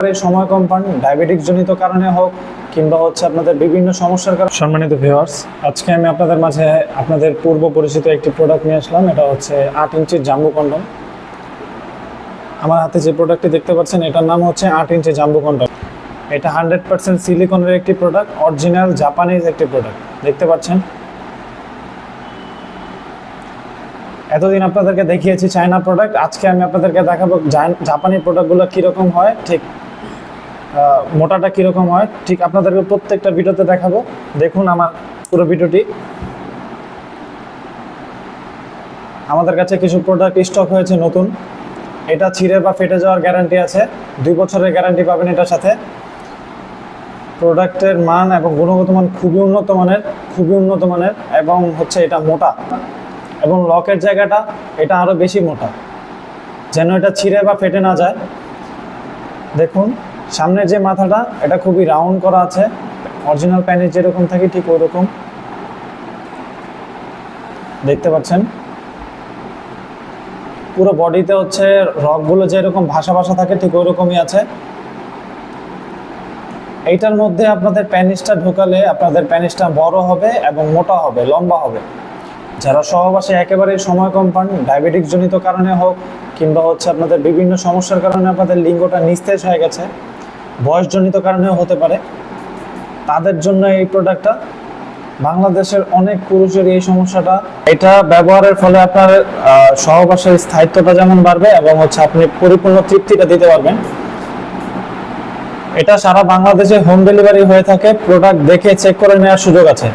সময় কম পান, ডায়াবেটিক জনিত কারণে হোক কিংবা হচ্ছে আপনাদের বিভিন্ন সমস্যার কারণে। সম্মানিত ভিউয়ার্স, আজকে আমি আপনাদের মাঝে আপনাদের পূর্ব পরিচিত একটি প্রোডাক্ট নিয়ে আসলাম। এটা হচ্ছে 8 ইঞ্চির জাম্বো কন্ডম। আমার হাতে যে প্রোডাক্টটি দেখতে পাচ্ছেন এটার নাম হচ্ছে 8 ইঞ্চি জাম্বো কন্ডম। এটা 100% সিলিকনের একটি প্রোডাক্ট, অরিজিনাল জাপানিজ একটি প্রোডাক্ট দেখতে পাচ্ছেন। এতদিন আপনাদেরকে দেখিয়েছি চায়না প্রোডাক্ট, আজকে আমি আপনাদেরকে দেখাবো জাপানি প্রোডাক্টগুলো কীরকম হয়, ঠিক মোটাটা কীরকম হয়, ঠিক আপনাদেরকে প্রত্যেকটা ভিডিওতে দেখাবো। দেখুন আমার পুরো ভিডিওটি। আমাদের কাছে কিছু প্রোডাক্ট স্টক হয়েছে নতুন। এটা ছিঁড়ে বা ফেটে যাওয়ার গ্যারান্টি আছে, 2 বছরের গ্যারান্টি পাবেন এটার সাথে। প্রোডাক্টের মান এবং গুণগত মান খুবই উন্নত মানের এবং হচ্ছে এটা মোটা এবং লকের জায়গাটা এটা আরও বেশি মোটা, যেন এটা ছিঁড়ে বা ফেটে না যায়। দেখুন সামনের যে মাথাটা এটা খুবই রাউন্ড করা আছে, অরিজিনাল প্যানের যেরকম থাকে ঠিক ওই রকম দেখতে পাচ্ছেন। পুরো বডিতে হচ্ছে রকগুলো যেরকম ভাসা থাকে ঠিক ওই রকমই আছে। এইটার মধ্যে আপনাদের প্যানিসটা ঢোকালে আপনাদের প্যানিসটা বড় হবে এবং মোটা হবে, লম্বা হবে। যারা সহবাসে একেবারে সময় কম পান, ডায়াবেটিক জনিত কারণে হোক কিংবা হচ্ছে আপনাদের বিভিন্ন সমস্যার কারণে আপনাদের লিঙ্গটা নিস্তেজ হয়ে গেছে, বয়সজনিত কারণেও হতে পারে, তাদের জন্য এই প্রোডাক্টটা। বাংলাদেশের অনেক পুরুষের এই সমস্যাটা, এটা ব্যবহারের ফলে আপনার সহবাসের স্থায়িত্বটা যেমন বাড়বে এবং হচ্ছে আপনি পরিপূর্ণ তৃপ্তিটা দিতে পারবেন। এটা সারা বাংলাদেশে হোম ডেলিভারি হয়ে থাকে, প্রোডাক্ট দেখে চেক করে নেওয়ার সুযোগ আছে।